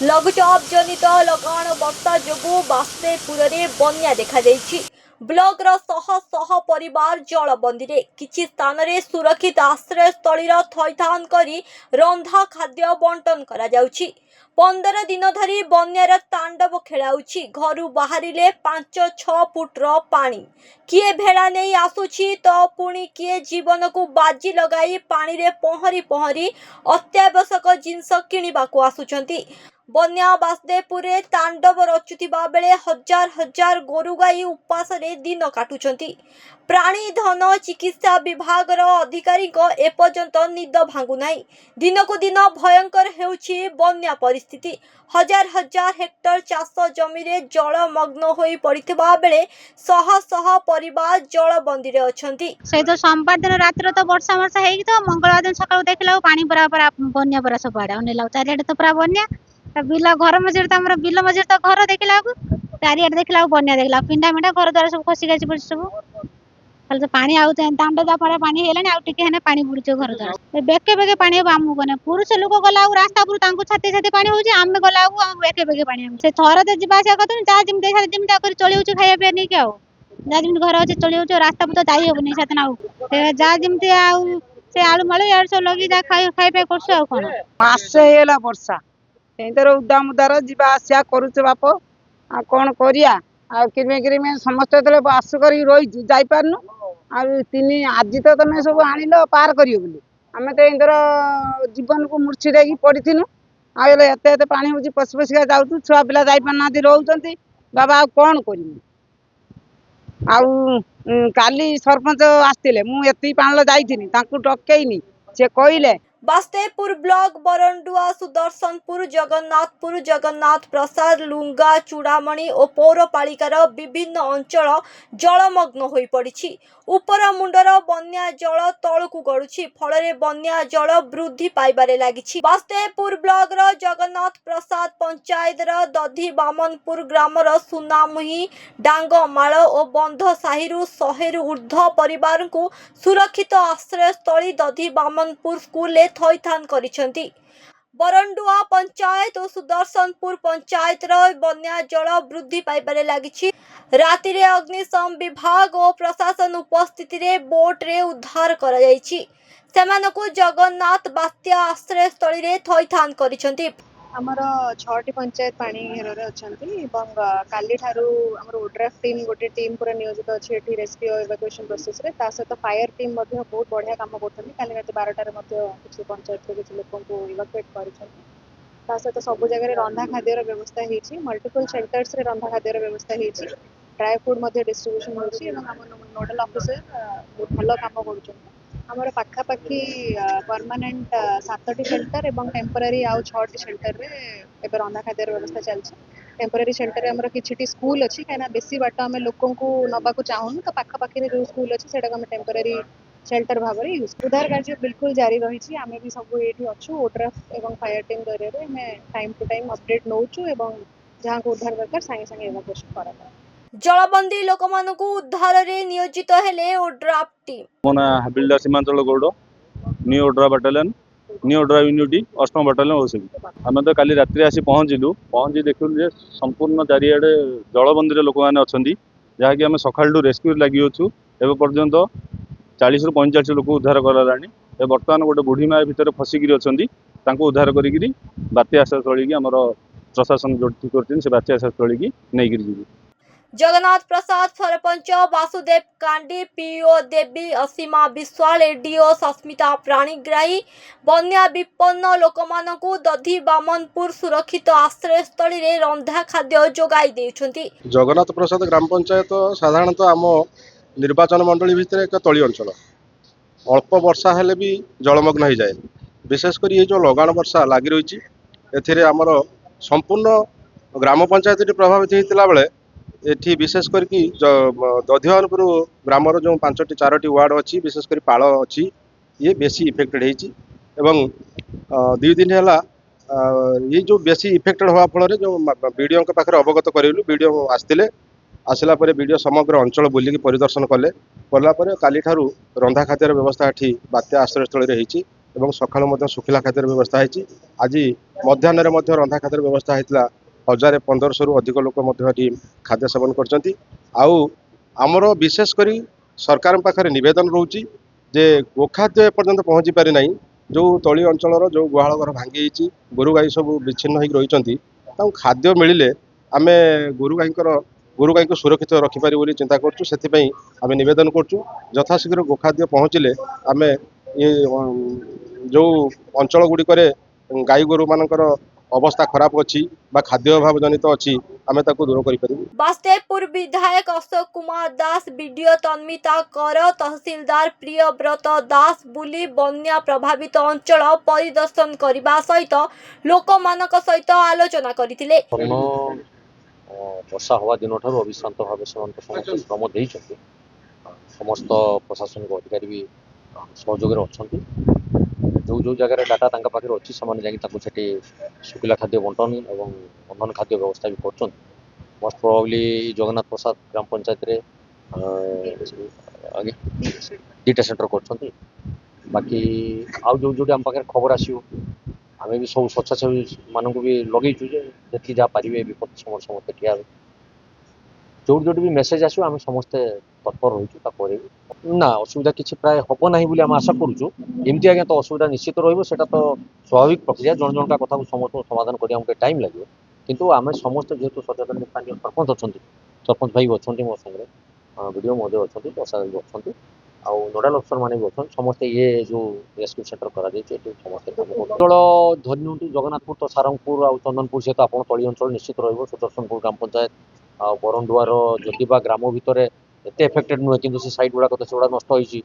लघुचाप जनित लगाण वर्षा जोगु बास्तेपुर में बन्या देखा ब्लॉकर शह शह परिवार जलबंदी रे किछि स्थान रे सुरक्षित आश्रय स्थली थैथान करी रंधा खाद्य बंटन करा जाउछि। 15 दिन धरी बन्यार तांडव खेलाउछि। घरु बाहरिले 5-6 फुटर पानी किए भेड़ा नहीं आसुछि तो पुणी किए जीवन को बाजी लगाई पानी रे पहरी पहरी अत्यावश्यक जिनस किणिबाकू आसुछंती। बन्या बासदेवपुर तांडव रचुथिबा बेले हजार हजार गोरु गाई उपास रे दिन काटुछंती। प्राणी धन चिकित्सा विभाग अधिकारी एपर्यंत निद भांगु नाही। दिन को दिन भयंकर हेउछि बन्या परिस्थिति। हजार हजार हेक्टर चाष जमी रे जलमग्न होई पड़िथिबा बेले शह शह परिवार जलबंदी रे अछंती। से तो सोमवार दिन रात तो वर्षा वर्षा हेगी तो मंगलवार दिन सकाळ देखला पानी बराबर बन्या बरा सब आडे अनेला चारियाडे तो पूरा बन्या बिल घर मझिर तो हमर बिल मझिर तो घर देखला चारियाडे देखला बन्या देखला पिंडा मिंडा घर द्वार सब खसी गछि पड़ सब खाली तो पानी आउ तांडो जा पड़े पानी हेलानी आ टिके हेने पानी बुड़छ घर द्वार बेके बेके पानी बामु कोने पुरुष लोक गला रास्ता पुरु तांको छाती छाती पानी होउछि आमे गला हम बेके बेके पानी से थोर ते जिबा आसा करथुन जा जिम देखा जिम ता कर चली होउछि खाया पे नै के आउ जा जिम घर अछि चली होउछि रास्ता पुर जाई होबनी साथ ना से जा जिमते आउ से आलू मालू यार सब लगी जा खाई खाई पे करछ आ कोन मासे हेला वर्षा एंतर उदाम उदार जीवा आसिया करूचे बाप आ कौन करिया आ किरमे किरमे समस्त तले आस करी रही जाई पारनु आ तीन आज तो तमे सब आनिलो पार करियो बोली आमे तो एंतर जीवन को मूर्छी देकी पड़िथिनु आ एले एते एते पानी होची पस पसिका जाउतु छुआ पिला जाई पारनाती रहउचंती बाबा आ कौन करिमु आ काली सरपंच आस्तिले मु एती पाणलो जाईथिनी तांकु टकेइनी से कहिले बास्तेपुर ब्लॉक बरंडुआ सुदर्शनपुर जगन्नाथपुर जगन्नाथ प्रसाद लुंगा चूड़ामणि और पौरपालिकार विभिन्न अंचल जलमग्न हो पड़ी। उपर मुंडर बन्या जल तलकू गड़ुछि फल बन्या जल वृद्धि पाइबारे लागिछि। बास्तेपुर ब्लॉक जगन्नाथ प्रसाद पंचायत दधी बामनपुर ग्रामर सुनामुही डांगमाल और बंध साही 100 ऊर्ध्व परिवार को सुरक्षित आश्रय स्थली दधी बामनपुर स्कूल थैथान करिसेंती। बरंडुआ पंचायत और सुदर्शनपुर पंचायत बन्या जल वृद्धि पाइबारे लागिछि। राति रे अग्निशम विभाग और प्रशासन उपस्थिति रे बोट रे उद्धार करा जायछि। सेमानकु जगन्नाथ बात्या आश्रय स्थली रे थैथान करिसेंती। आमर 6टी पंचायत पानी घेर अच्छी काली ठारू आमर ओड्राफ टीम गोटे टीम पूरा नियोजित अच्छी एठी रेस्क्यू इवाकुएशन प्रोसेस रे ता सहित फायर टीम बहुत बढ़िया काम करछन। काली रात 12टार किसी पंचायत किसी लोक को इवाकुएट करछन। ता सहित सब जगह रंधा खाद्यर व्यवस्था होती मल्टीपल शेल्टर्स रे रंधा खाद्यर व्यवस्था होती ड्राई फूड डिस्ट्रीब्यूशन होती नोडल ऑफिसर बहुत भल काम कर आमर पाखापाखि परमानेंट 7टी शेल्टर एवं टेम्पररी आउ 6टी शेल्टर रे एबे रंधा खाद्यर व्यवस्था चलछि। टेम्पररी शेल्टर रे हमर किछिटी स्कूल अछि काना बेसी बाट हम लोकन को नबाकू चाहून तो पाखापाखि रे जो स्कूल अछि सेटा हम टेम्पररी शेल्टर भाबरे यूज उद्धार कार्य बिल्कुल जारी रही छी। आमे भी सब एठी अछु ओड्राफ एवं फायर टीम जरिया रे हमें टाइम टू टाइम अपडेट नौछु एवं जहां को उद्धार दरकार संगे संगे इवाकुएशन करा जलबंदी लोक मानकु उद्धार रे नियोजित हेले ओड्राफ टीम मोना हबिलदार सीमांचल गौड़ न्यू ओड्रा बाटालियन न्यू ओड्रा यूनिटी 8म बाटालियन ओसीबी आम तो काली रात्रि आसी पहुँची देखु जे संपूर्ण चारिआडे जलबंदी लोक मैंने अच्छा जहाँकि आम सकाळू रेस्क्यू लगी अच्छु एवं पर्यंत 40 ରୁ 45 लोक उद्धार करालानी बर्तमान गोटे बुढ़ी माँ भितर फसिकी अच्छा उद्धार करी बात्या आश्रयस्थली आमर प्रशासन जो ठीक कर बात्या आश्रयस्थली की नहीं जी। जगन्नाथ प्रसाद सरपंच वासुदेव कांडी पीओ देवी असीमा विश्वाल एडीओ सस्मिता प्राणीग्राही बन्या विपन्न लोक मानकु दधी बामनपुर सुरक्षित आश्रय स्थली रे रंधा खाद्य जोगाई देउछंती। जगन्नाथ प्रसाद ग्राम पंचायत साधारणतः आम निर्वाचन मंडली भितर एक तली अंचल अल्प वर्षा हेले भी जलमग्न हो जाए विशेषकर ये जो लगान वर्षा लगी रही एथिरे आमर संपूर्ण ग्राम पंचायत प्रभावित होता बेले एठी विशेष करके दधिवानपुर ग्रामर जो 5टी 4टी वार्ड अच्छी विशेषकर पाल अच्छी ये बेसी इफेक्टेड एवं 2 दिन है ये जो बेसी इफेक्टेड हवा फल जो वीडियो के पाखे अवगत करेलु वीडियो आसते आसला वीडियो समग्र अंचल बुलिकी परिदर्शन कले काली ठारू रंधा खाद्यर व्यवस्था एठी बात्या आश्रयस्थल होती ଏବଂ ସକାଳୁ ମଧ୍ୟ ଶୁଖିଲା ଖାଦ୍ୟର ବ୍ୟବସ୍ଥା ହେଇଛି। ଆଜି ମଧ୍ୟାହ୍ନରେ ମଧ୍ୟ ରନ୍ଧା ଖାଦ୍ୟର ବ୍ୟବସ୍ଥା ହେଇଥିଲା। 1000-1500ରୁ ଅଧିକ ଲୋକ ମଧ୍ୟ ଏଠି ଖାଦ୍ୟ ସେବନ କରିଛନ୍ତି। ଆଉ ଆମର ବିଶେଷ କରି ସରକାରଙ୍କ ପାଖରେ ନିବେଦନ ରହୁଛି ଯେ ଗୋଖାଦ୍ୟ ଏପର୍ଯ୍ୟନ୍ତ ପହଞ୍ଚି ପାରିନାହିଁ। ଯେଉଁ ତଳି ଅଞ୍ଚଳର ଯେଉଁ ଗୁହାଳ ଘର ଭାଙ୍ଗି ଯାଇଛି, ଗୋରୁ ଗାଈ ସବୁ ବିଚ୍ଛିନ୍ନ ହୋଇକି ରହିଛନ୍ତି, ତାଙ୍କୁ ଖାଦ୍ୟ ମିଳିଲେ ଆମେ ଗୋରୁ ଗାଈଙ୍କୁ ସୁରକ୍ଷିତ ରଖିପାରିବୁ ବୋଲି ଚିନ୍ତା କରୁଛୁ। ସେଥିପାଇଁ ଆମେ ନିବେଦନ କରୁଛୁ ଯଥାଶୀଘ୍ର ଗୋଖାଦ୍ୟ ପହଞ୍ଚିଲେ ଆମେ ଏ ଯେଉଁ ଅଞ୍ଚଳ ଗୁଡ଼ିକରେ ଗାଈ ଗୋରୁମାନଙ୍କର ଅବସ୍ଥା ଖରାପ ଅଛି ବା ଖାଦ୍ୟ ଅଭାବ ଜନିତ ଅଛି, ଆମେ ତାକୁ ଦୂର କରିପାରିବୁ। ବାସୁଦେବପୁର ବିଧାୟକ ଅଶୋକ କୁମାର ଦାସ, ବିଡିଓ ତନ୍ମିତା କର, ତହସିଲଦାର ପ୍ରିୟବ୍ରତ ଦାସ ବୁଲି ବନ୍ୟା ପ୍ରଭାବିତ ଅଞ୍ଚଳ ପରିଦର୍ଶନ କରିବା ସହିତ ଲୋକମାନଙ୍କ ସହିତ ଆଲୋଚନା କରିଥିଲେ। ବର୍ଷା ହେବା ଦିନଠାରୁ ଅବିଶ୍ରାନ୍ତ ଭାବେ ସେମାନଙ୍କୁ ସମସ୍ତ ଶ୍ରମ ଦେଇଛନ୍ତି। ସମସ୍ତ ପ୍ରଶାସନିକ ଅଧିକାରୀ ବି ସହଯୋଗରେ ଅଛନ୍ତି। ଯେଉଁ ଜାଗାରେ ଡାଟା ତାଙ୍କ ପାଖରେ ଅଛି ସେମାନେ ଯାଇକି ତାଙ୍କୁ ସେଠି ଶୁଖିଲା ଖାଦ୍ୟ ବଣ୍ଟନ ଏବଂ ରନ୍ଧନ ଖାଦ୍ୟ ବ୍ୟବସ୍ଥା ବି କରୁଛନ୍ତି। ମୋଷ୍ଟ ପ୍ରୋବାବ୍ଲି ଜଗନ୍ନାଥ ପ୍ରସାଦ ଗ୍ରାମ ପଞ୍ଚାୟତରେ 2ଟା ସେଣ୍ଟର କରୁଛନ୍ତି। ବାକି ଆଉ ଯେଉଁଠି ଆମ ପାଖରେ ଖବର ଆସିବ ଆମେ ବି ସବୁ ସ୍ୱେଚ୍ଛାସେବୀ ମାନଙ୍କୁ ବି ଲଗେଇଛୁ ଯେ ଯେତିକି ଯାହା ପାରିବେ ବିପଦ ସମୟରେ ସମସ୍ତେ ଠିଆ ହେବେ। ଯୋଉଠି ବି ମେସେଜ ଆସିବ ଆମେ ସମସ୍ତେ ତତ୍ପର ରହିଛୁ ତା ପରେ ବି। ନା ଅସୁବିଧା କିଛି ପ୍ରାୟ ହେବ ନାହିଁ ବୋଲି ଆମେ ଆଶା କରୁଛୁ। ଏମିତି ଆଜ୍ଞା ତ ଅସୁବିଧା ନିଶ୍ଚିତ ରହିବ, ସେଇଟା ତ ସ୍ୱାଭାବିକ ପ୍ରକ୍ରିୟା। ଜଣକା କଥାକୁ ସମସ୍ତଙ୍କୁ ସମାଧାନ କରିବା ଆମକୁ ଟାଇମ୍ ଲାଗିବ। କିନ୍ତୁ ଆମେ ସମସ୍ତେ ଯେହେତୁ ସଚେତନ ସ୍ଥାନୀୟ ସରପଞ୍ଚ ଅଛନ୍ତି, ସରପଞ୍ଚ ଭାଇ ବି ଅଛନ୍ତି ମୋ ସାଙ୍ଗରେ, ବିଡ଼ିଓ ମଧ୍ୟ ଅଛନ୍ତି, ପ୍ରଶାସନ ବି ଅଛନ୍ତି, ଆଉ ନୋଡାଲ ଅଫିସର ମାନେ ବି ଅଛନ୍ତି। ସମସ୍ତେ ଇଏ ଯେଉଁ ରେସ୍କ୍ୟୁ ସେଣ୍ଟର କରାଯାଇଛି ଏଠି ସମସ୍ତେ ଅଞ୍ଚଳ ଧରି ନିଅନ୍ତୁ ଜଗନ୍ନାଥପୁର ତ ସାରଙ୍ଗପୁର ଆଉ ଚନ୍ଦନପୁର ସହିତ ଆପଣ ତଳି ଅଞ୍ଚଳ ନିଶ୍ଚିତ ରହିବ। ସୁଦର୍ଶନପୁର ଗ୍ରାମ ପଞ୍ଚାୟତ ଆଉ ବରଣ୍ଡୁଆର ଯଦି ବା ଗ୍ରାମ ଭିତରେ ଏତେ ଏଫେକ୍ଟେଡ୍ ନୁହେଁ, କିନ୍ତୁ ସେ ସାଇଡ୍ ଗୁଡ଼ାକ ତ ସେଗୁଡ଼ା ନଷ୍ଟ ହେଇଛି।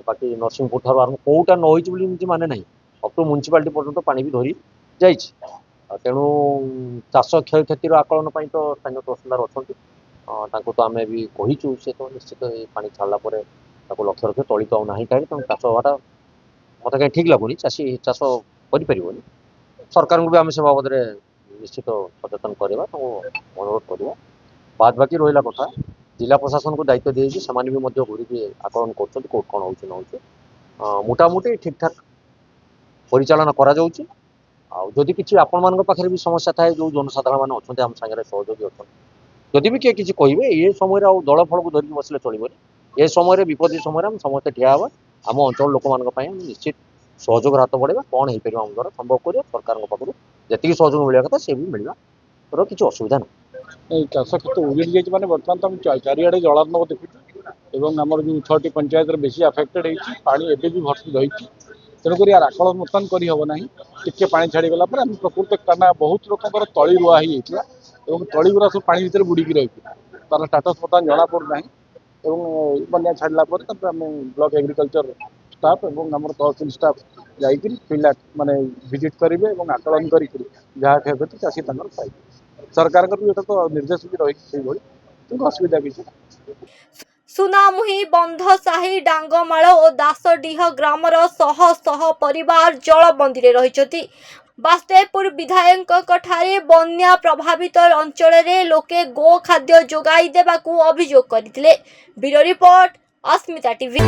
ବାକି ନରସିଂହପୁର ଠାରୁ ଆରମ୍ଭ କେଉଁଟା ନ ହେଇଛି ବୋଲି ଏମିତି ମାନେ ନାହିଁ, ଅପ୍ ଟୁ ମ୍ୟୁନିସିପାଲିଟି ପର୍ଯ୍ୟନ୍ତ ପାଣି ବି ଧରି ଯାଇଛି। ତେଣୁ ଚାଷ କ୍ଷୟକ୍ଷତିର ଆକଳନ ପାଇଁ ତ ସ୍ଥାନୀୟ ତହସିଲଦାର ଅଛନ୍ତି, ତାଙ୍କୁ ତ ଆମେ ବି କହିଛୁ। ସେ ତ ନିଶ୍ଚିତ ଏ ପାଣି ଛାଡ଼ିଲା ପରେ ତାକୁ ଲକ୍ଷ୍ୟ ରଖି ତଳି ତ ଆଉ ନାହିଁ କାହିଁକି, ତେଣୁ ଚାଷ ହେବାଟା ମୋତେ କାହିଁ ଠିକ୍ ଲାଗୁନି। ଚାଷୀ ଚାଷ କରିପାରିବନି। ସରକାରଙ୍କୁ ବି ଆମେ ସେ ବାବଦରେ ନିଶ୍ଚିତ ସଚେତନ କରିବା, ତାଙ୍କୁ ଅନୁରୋଧ କରିବା। ବାଦ ବାକି ରହିଲା କଥା ଜିଲ୍ଲା ପ୍ରଶାସନକୁ ଦାୟିତ୍ୱ ଦିଆଯାଇଛି, ସେମାନେ ବି ମଧ୍ୟ ଘୁରିକି ଆକଳନ କରୁଛନ୍ତି କୋଉଠି କ'ଣ ହେଉଛି ନ ହେଉଛି। ମୋଟାମୋଟି ଠିକ୍ଠାକ୍ ପରିଚାଳନା କରାଯାଉଛି। ଆଉ ଯଦି କିଛି ଆପଣମାନଙ୍କ ପାଖରେ ବି ସମସ୍ୟା ଥାଏ, ଯେଉଁ ଜନସାଧାରଣ ମାନେ ଅଛନ୍ତି ଆମ ସାଙ୍ଗରେ ସହଯୋଗୀ ଅଛନ୍ତି, ଯଦି ବି କିଏ କିଛି କହିବେ ଏ ସମୟରେ ଆଉ ଦଳ ଫଳକୁ ଧରିକି ବସିଲେ ଚଳିବନି। ଏ ସମୟରେ ବିପତ୍ତି ସମୟରେ ଆମେ ସମସ୍ତେ ଠିଆ ହେବା। ଆମ ଅଞ୍ଚଳ ଲୋକମାନଙ୍କ ପାଇଁ ଆମେ ନିଶ୍ଚିତ ସହଯୋଗର ହାତ ବଢ଼େଇବା। କ'ଣ ହେଇପାରିବ ଆମ ଦ୍ୱାରା ସମ୍ଭବ କରିବା। ସରକାରଙ୍କ ପାଖରୁ ଯେତିକି ସହଯୋଗ ମିଳିବା କଥା ସେ ବି ମିଳିବାର କିଛି ଅସୁବିଧା ନାହିଁ। এই ଚାଷ କ୍ଷେତ୍ର ଉଜୁଡ଼ି ଯାଇଛି ମାନେ ବର୍ତ୍ତମାନ ତ ଆମେ ଚାରିଆଡ଼େ ଜଳାର୍ଣ୍ଣବ ଦେଖୁଛୁ ଏବଂ ଆମର ଯେଉଁ 6ଟି ପଞ୍ଚାୟତରେ ବେଶୀ ଆଫେକ୍ଟେଡ୍ ହେଇଛି। ପାଣି ଏବେ ବି ଭର୍ତ୍ତି ରହିଛି, ତେଣୁକରି ଆର ଆକଳନ ବର୍ତ୍ତମାନ କରିହେବ ନାହିଁ। ଟିକେ ପାଣି ଛାଡ଼ିଗଲା ପରେ ଆମେ ପ୍ରକୃତ କାରଣ ବହୁତ ଲୋକଙ୍କର ତଳି ରୁଆ ହେଇଯାଇଥିଲା ଏବଂ ତଳିଗୁଡ଼ା ସବୁ ପାଣି ଭିତରେ ବୁଡ଼ିକି ରହିଥିଲା, ତାର ଷ୍ଟାଟସ୍ ବର୍ତ୍ତମାନ ଜଣାପଡ଼ୁନାହିଁ। ଏବଂ ବନ୍ୟା ଛାଡ଼ିଲା ପରେ ତାପରେ ଆମେ ବ୍ଲକ ଏଗ୍ରିକଲଚର ଷ୍ଟାଫ୍ ଏବଂ ଆମର ତହସିଲ ଷ୍ଟାଫ୍ ଯାଇକରି ଫିଲ୍ଡ ମାନେ ଭିଜିଟ୍ କରିବେ ଏବଂ ଆକଳନ କରିକି ଯାହା କ୍ଷୟକ୍ଷତି ଚାଷୀ ତାଙ୍କର ପାଇବେ। ସରକାରଙ୍କର ବି ଏଟା ତ ନିର୍ଦ୍ଦେଶ ବି ରହିଛି ସେଇଭଳି, କିନ୍ତୁ ଅସୁବିଧା କିଛି ନାହିଁ। ସୁନାମୁହିଁ, ବନ୍ଧସାହି, ଡାଙ୍ଗମାଳ ଓ ଦାସଡିହ ଗ୍ରାମର ଶହ ଶହ ପରିବାର ଜଳବନ୍ଦୀରେ ରହିଛନ୍ତି। ବାସୁଦେବପୁର ବିଧାୟକଙ୍କ ଠାରେ ବନ୍ୟା ପ୍ରଭାବିତ ଅଞ୍ଚଳରେ ଲୋକେ ଗୋ ଖାଦ୍ୟ ଯୋଗାଇ ଦେବାକୁ ଅଭିଯୋଗ କରିଥିଲେ। ବ୍ୟୁରୋ ରିପୋର୍ଟ, ଅସ୍ମିତା ଟିଭି।